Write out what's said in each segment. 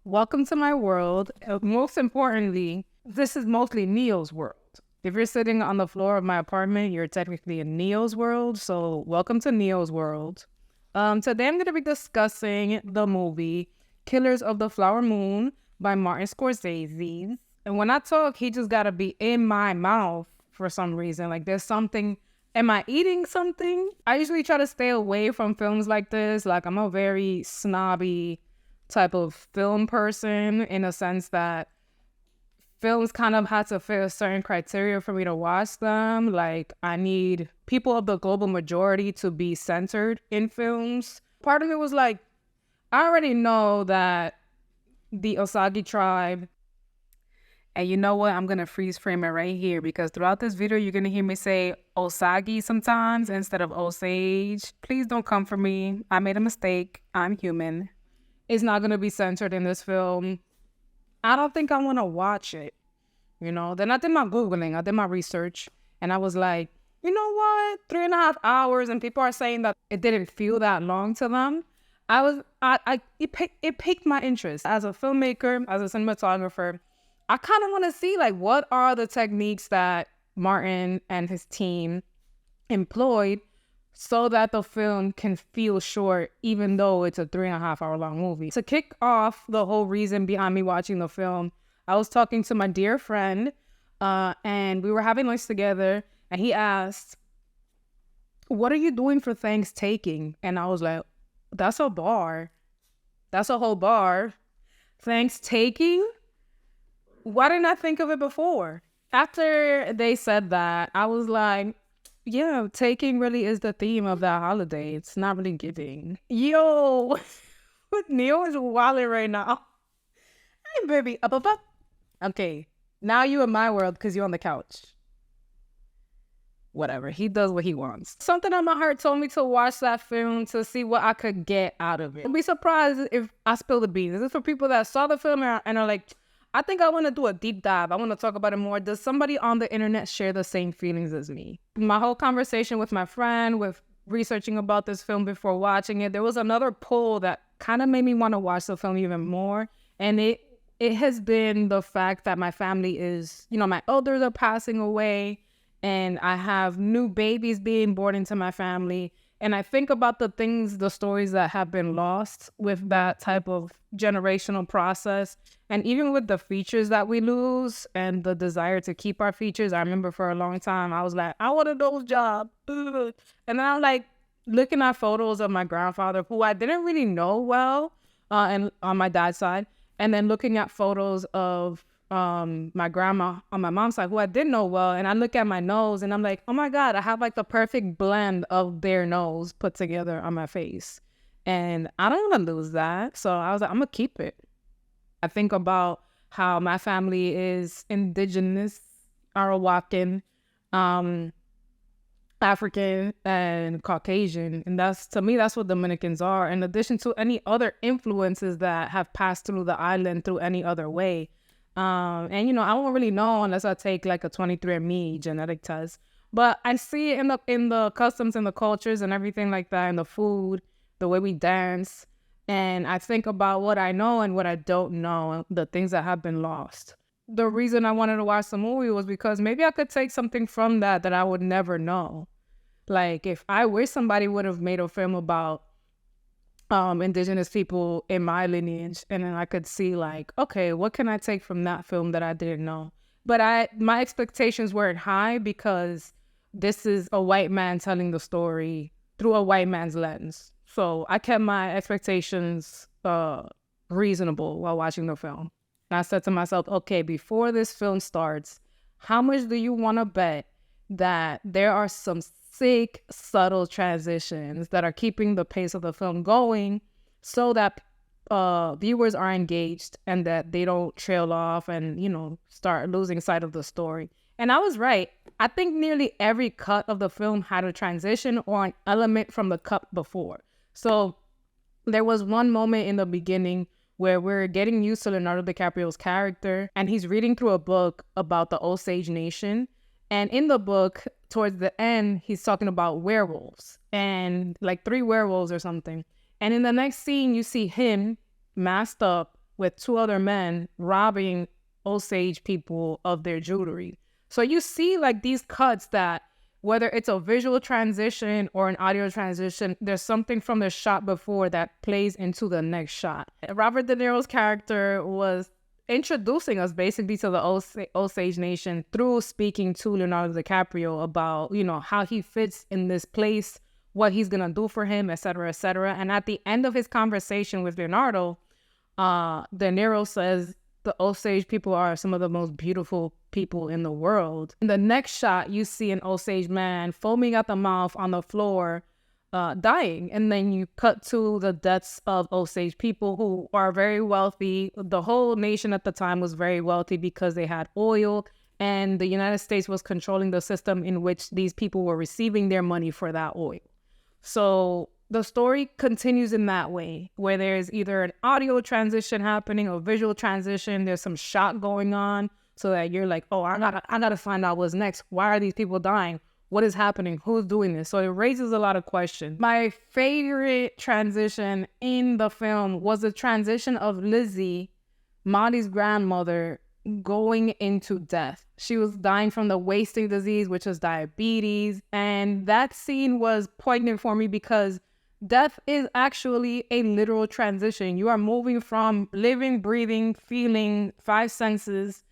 Welcome to my world. Most importantly, this is mostly Neo's world. If you're sitting on the floor of my apartment, you're technically in Neo's world. So welcome to Neo's world. Today I'm going to be discussing the movie Killers of the Flower Moon by Martin Scorsese. And when I talk, he just got to be in my mouth for some reason. Like there's something. Am I eating something? I usually try to stay away from films like this. Like I'm a very snobby type of film person in a sense that films kind of had to fit a certain criteria for me to watch them. Like I need people of the global majority to be centered in films. Part of it was like, I already know that the Osage tribe, and you know what? I'm going to freeze frame it right here because throughout this video, you're going to hear me say Osage sometimes instead of Osage. Please don't come for me. I made a mistake. I'm human. It's not going to be centered in this film. I don't think I want to watch it. Then I did my Googling. I did my research. And I was like, you know what? 3.5 hours. And people are saying that it didn't feel that long to them. It piqued my interest. As a filmmaker, as a cinematographer, I kind of want to see like what are the techniques that Martin and his team employed so that the film can feel short, even though it's a 3.5 hour long movie. To kick off the whole reason behind me watching the film, I was talking to my dear friend, and we were having lunch together, and he asked, "What are you doing for Thanksgiving?" And I was like, "That's a bar. That's a whole bar. Thanksgiving? Why didn't I think of it before?" After they said that, I was like, yeah, taking really is the theme of that holiday. It's not really giving. Yo, Neil is wilding right now. Hey, baby. Up. Okay, now you in my world because you're on the couch. Whatever. He does what he wants. Something on my heart told me to watch that film to see what I could get out of it. I'd be surprised if I spill the beans. This is for people that saw the film and are like, I think I want to do a deep dive. I want to talk about it more. Does somebody on the internet share the same feelings as me? My whole conversation with my friend, with researching about this film before watching it, there was another pull that kind of made me want to watch the film even more. And it has been the fact that my family is, my elders are passing away and I have new babies being born into my family. And I think about the stories that have been lost with that type of generational process. And even with the features that we lose and the desire to keep our features, I remember for a long time, I was like, I want a nose job. And then I'm like looking at photos of my grandfather, who I didn't really know well, and on my dad's side. And then looking at photos of my grandma on my mom's side, who I didn't know well, and I look at my nose and I'm like, oh my God, I have like the perfect blend of their nose put together on my face. And I don't want to lose that. So I was like, I'm going to keep it. I think about how my family is indigenous, Arawakan, African, and Caucasian. And to me, that's what Dominicans are, in addition to any other influences that have passed through the island through any other way. And I won't really know unless I take like a 23andMe genetic test. But I see it in the customs and the cultures and everything like that, and the food, the way we dance. And I think about what I know and what I don't know, the things that have been lost. The reason I wanted to watch the movie was because maybe I could take something from that I would never know. Like if I wish somebody would have made a film about indigenous people in my lineage, and then I could see like, okay, what can I take from that film that I didn't know? But my expectations weren't high because this is a white man telling the story through a white man's lens. So I kept my expectations reasonable while watching the film. And I said to myself, okay, before this film starts, how much do you want to bet that there are some sick, subtle transitions that are keeping the pace of the film going so that viewers are engaged and that they don't trail off and, start losing sight of the story? And I was right. I think nearly every cut of the film had a transition or an element from the cut before. So there was one moment in the beginning where we're getting used to Leonardo DiCaprio's character, and he's reading through a book about the Osage Nation. And in the book, towards the end, he's talking about werewolves and like 3 werewolves or something. And in the next scene, you see him masked up with 2 other men robbing Osage people of their jewelry. So you see like these cuts that whether it's a visual transition or an audio transition, there's something from the shot before that plays into the next shot. Robert De Niro's character was introducing us basically to the Osage Nation through speaking to Leonardo DiCaprio about, you know, how he fits in this place, what he's gonna do for him, etc., etc. And at the end of his conversation with Leonardo, De Niro says the Osage people are some of the most beautiful people in the world. In the next shot, you see an Osage man foaming at the mouth on the floor, dying. And then you cut to the deaths of Osage people who are very wealthy. The whole nation at the time was very wealthy because they had oil, and the United States was controlling the system in which these people were receiving their money for that oil. So the story continues in that way, where there's either an audio transition happening or visual transition. There's some shot going on so that you're like, oh, I gotta find out what's next. Why are these people dying? What is happening? Who's doing this? So it raises a lot of questions. My favorite transition in the film was the transition of Lizzie, Molly's grandmother, going into death. She was dying from the wasting disease, which was diabetes. And that scene was poignant for me because death is actually a literal transition. You are moving from living, breathing, feeling, 5 senses,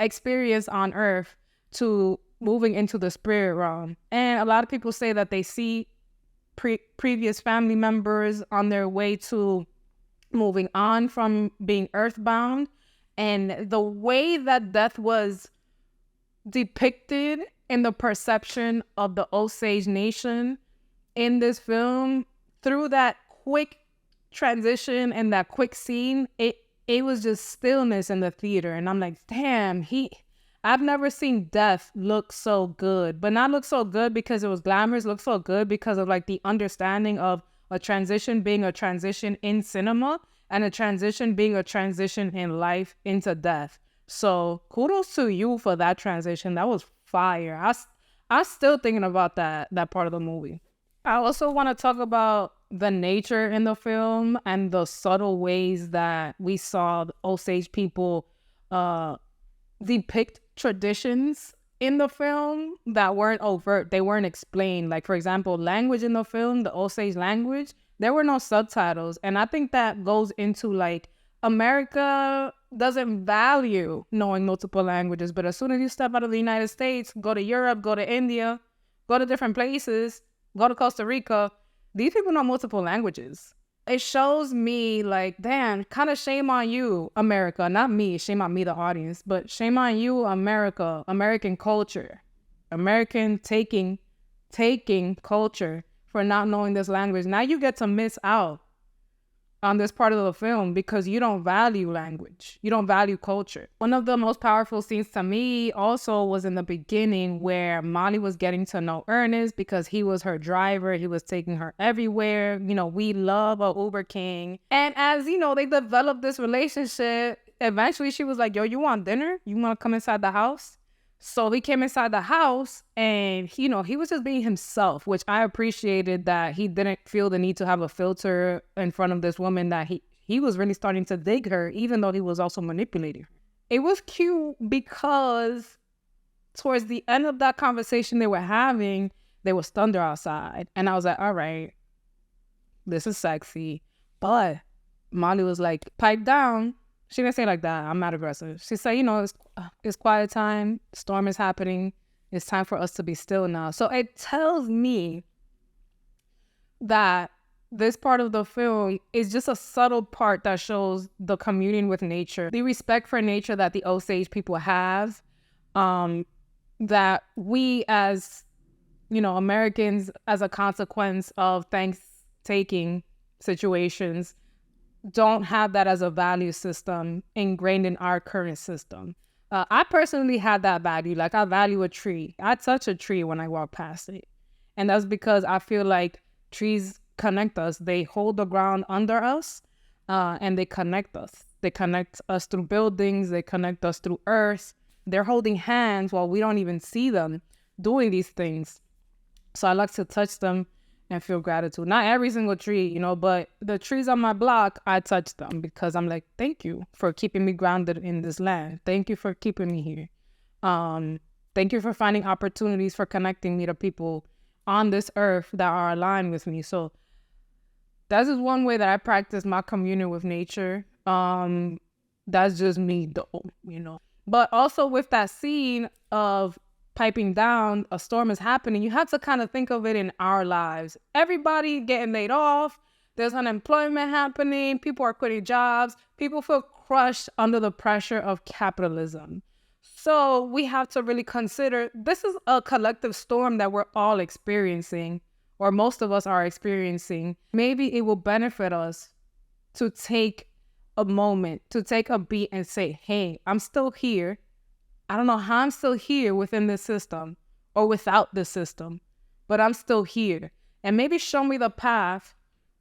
experience on earth to moving into the spirit realm. And a lot of people say that they see previous family members on their way to moving on from being earthbound. And the way that death was depicted in the perception of the Osage Nation in this film, through that quick transition and that quick scene, it was just stillness in the theater. And I'm like, damn, I've never seen death look so good, but not look so good because it was glamorous, look so good because of like the understanding of a transition being a transition in cinema and a transition being a transition in life into death. So kudos to you for that transition. That was fire. I'm still thinking about that part of the movie. I also want to talk about the nature in the film and the subtle ways that we saw the Osage people depict traditions in the film that weren't overt. They weren't explained. Like, for example, language in the film, the Osage language, there were no subtitles. And I think that goes into like America doesn't value knowing multiple languages. But as soon as you step out of the United States, go to Europe, go to India, go to different places, go to Costa Rica, these people know multiple languages. It shows me like, damn, kind of shame on you, America. Not me, shame on me, the audience, but shame on you, America, American culture, American taking culture for not knowing this language. Now you get to miss out on this part of the film because you don't value language. You don't value culture. One of the most powerful scenes to me also was in the beginning where Molly was getting to know Ernest because he was her driver. He was taking her everywhere. You know, we love a Uber king. And as, you know, they developed this relationship, eventually she was like, yo, you want dinner? You want to come inside the house? So he came inside the house and, you know, he was just being himself, which I appreciated that he didn't feel the need to have a filter in front of this woman, that he was really starting to dig her, even though he was also manipulating her. It was cute because towards the end of that conversation they were having, there was thunder outside. And I was like, all right, this is sexy. But Molly was like, pipe down. She didn't say it like that. I'm not aggressive. She said, you know, it's quiet time. Storm is happening. It's time for us to be still now. So it tells me that this part of the film is just a subtle part that shows the communion with nature, the respect for nature that the Osage people have, that we as, you know, Americans, as a consequence of thanks-taking situations, don't have that as a value system ingrained in our current system. I personally had that value. Like, I value a tree. I touch a tree when I walk past it. And that's because I feel like trees connect us. They hold the ground under us, and they connect us. They connect us through buildings. They connect us through earth. They're holding hands while we don't even see them doing these things. So I like to touch them and feel gratitude. Not every single tree, but the trees on my block, I touch them because I'm like, thank you for keeping me grounded in this land. Thank you for keeping me here. Thank you for finding opportunities for connecting me to people on this earth that are aligned with me. So that's just one way that I practice my communion with nature. That's just me though. But also with that scene of piping down, a storm is happening, you have to kind of think of it in our lives. Everybody getting laid off, there's unemployment happening, people are quitting jobs, people feel crushed under the pressure of capitalism. So we have to really consider this is a collective storm that we're all experiencing, or most of us are experiencing. Maybe it will benefit us to take a moment, to take a beat and say, hey, I'm still here. I don't know how I'm still here within this system or without this system, but I'm still here. And maybe show me the path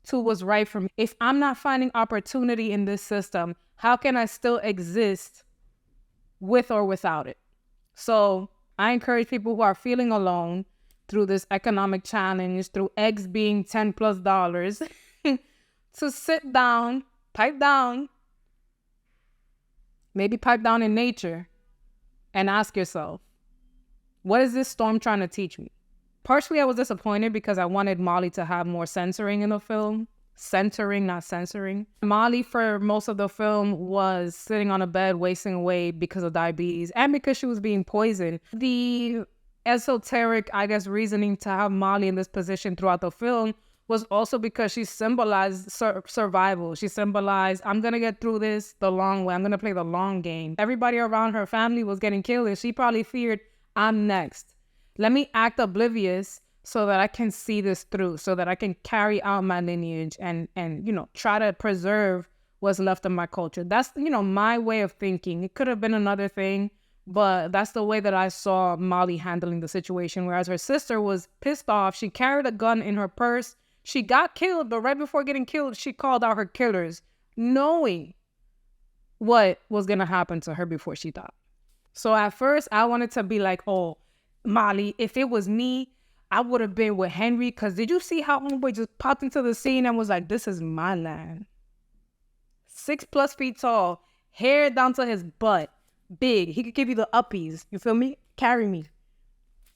to what's right for me. If I'm not finding opportunity in this system, how can I still exist with or without it? So I encourage people who are feeling alone through this economic challenge, through eggs being $10+ to sit down, pipe down, maybe pipe down in nature, and ask yourself, what is this storm trying to teach me? Partially, I was disappointed because I wanted Molly to have more censoring in the film. Centering, not censoring. Molly, for most of the film, was sitting on a bed wasting away because of diabetes and because she was being poisoned. The esoteric, reasoning to have Molly in this position throughout the film was also because she symbolized survival. She symbolized, I'm going to get through this the long way. I'm going to play the long game. Everybody around her family was getting killed, and she probably feared, I'm next. Let me act oblivious so that I can see this through, so that I can carry out my lineage and try to preserve what's left of my culture. That's, my way of thinking. It could have been another thing, but that's the way that I saw Molly handling the situation. Whereas her sister was pissed off. She carried a gun in her purse. She got killed, but right before getting killed, she called out her killers, knowing what was going to happen to her before she died. So at first, I wanted to be like, oh, Molly, if it was me, I would have been with Henry, because did you see how homeboy just popped into the scene and was like, this is my land. 6+ feet tall, hair down to his butt, big. He could give you the uppies. You feel me? Carry me.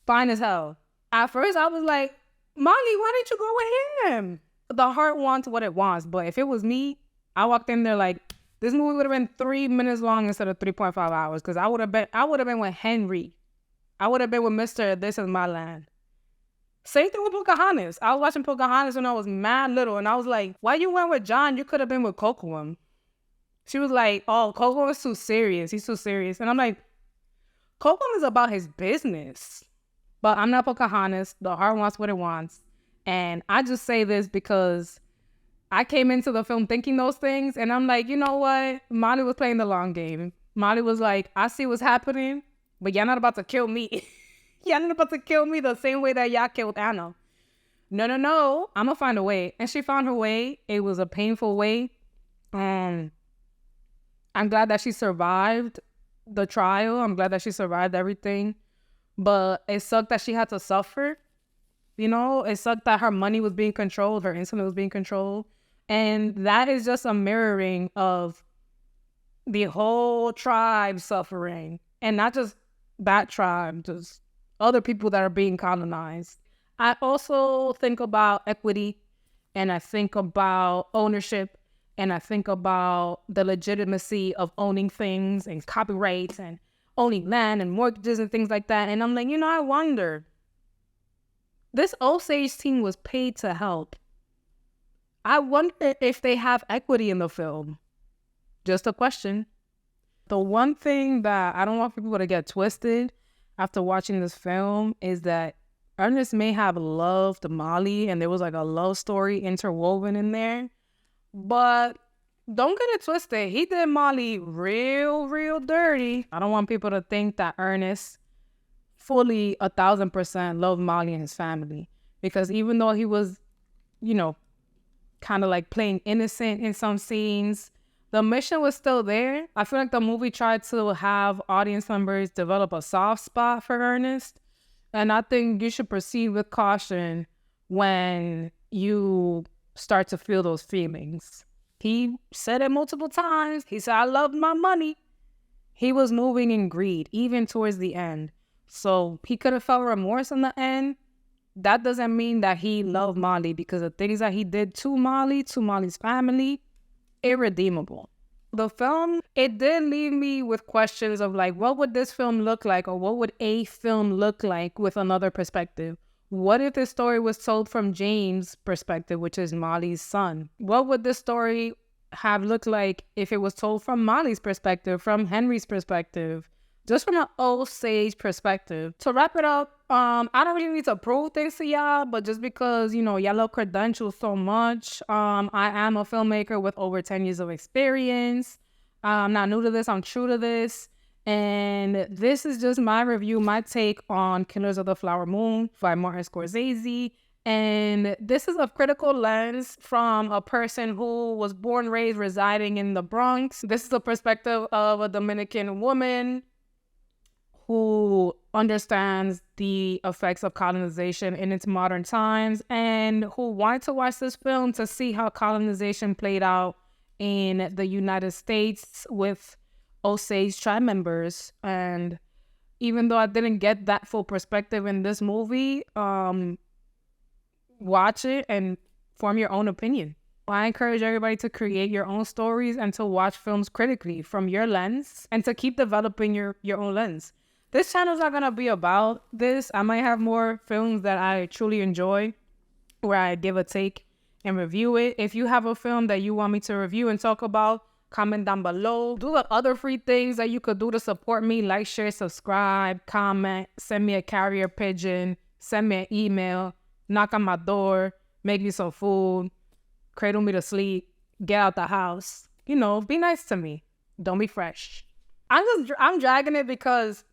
Fine as hell. At first, I was like, Molly, why didn't you go with him? The heart wants what it wants. But if it was me, I walked in there like, this movie would have been 3 minutes long instead of 3.5 hours, because I would have been with Henry. I would have been with Mr. This Is My Land. Same thing with Pocahontas. I was watching Pocahontas when I was mad little, and I was like, why you went with John? You could have been with Cocoam. She was like, oh, Cocoam is too serious. He's too serious. And I'm like, Cocoam is about his business. But I'm not Pocahontas. The heart wants what it wants. And I just say this because I came into the film thinking those things, and I'm like, you know what? Molly was playing the long game. Molly was like, I see what's happening, but y'all not about to kill me. Y'all not about to kill me the same way that y'all killed Anna. No. I'm going to find a way. And she found her way. It was a painful way. I'm glad that she survived the trial. I'm glad that she survived everything. But it sucked that she had to suffer. It sucked that her money was being controlled. Her insulin was being controlled. And that is just a mirroring of the whole tribe suffering. And not just that tribe, just other people that are being colonized. I also think about equity, and I think about ownership, and I think about the legitimacy of owning things and copyrights and owning land and mortgages and things like that. And I'm like, I wonder, this Osage team was paid to help. I wonder if they have equity in the film. Just a question. The one thing that I don't want people to get twisted after watching this film is that Ernest may have loved Molly, and there was like a love story interwoven in there. But don't get it twisted. He did Molly real, real dirty. I don't want people to think that Ernest fully 1,000% loved Molly and his family. Because even though he was, kind of like playing innocent in some scenes, the mission was still there. I feel like the movie tried to have audience members develop a soft spot for Ernest. And I think you should proceed with caution when you start to feel those feelings. He said it multiple times. He said, I love my money. He was moving in greed, even towards the end. So he could have felt remorse in the end. That doesn't mean that he loved Molly, because the things that he did to Molly, to Molly's family, irredeemable. The film, it did leave me with questions of like, what would this film look like, or what would a film look like with another perspective? What if this story was told from James' perspective, which is Molly's son? What would this story have looked like if it was told from Molly's perspective, from Henry's perspective, just from an old sage perspective? To wrap it up, I don't really need to prove things to y'all, but just because, you know, y'all love credentials so much, I am a filmmaker with over 10 years of experience. I'm not new to this, I'm true to this. And this is just my review, my take on Killers of the Flower Moon by Martin Scorsese. And this is a critical lens from a person who was born, raised, residing in the Bronx. This is the perspective of a Dominican woman who understands the effects of colonization in its modern times, and who wanted to watch this film to see how colonization played out in the United States with Osage tribe members. And even though I didn't get that full perspective in this movie, watch it and form your own opinion. I encourage everybody to create your own stories and to watch films critically from your lens, and to keep developing your own lens. This channel is not going to be about this. I might have more films that I truly enjoy where I give a take and review it. If you have a film that you want me to review and talk about, comment down below. Do the other free things that you could do to support me: like, share, subscribe, comment, send me a carrier pigeon, send me an email, knock on my door, make me some food, cradle me to sleep, get out the house. You know, be nice to me. Don't be fresh. I'm dragging it because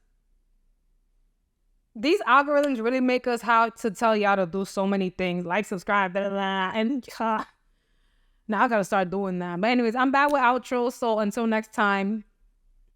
these algorithms really make us have to tell y'all to do so many things, like, subscribe, blah, blah, blah, and now I gotta start doing that. But anyways, I'm back with outro, so until next time,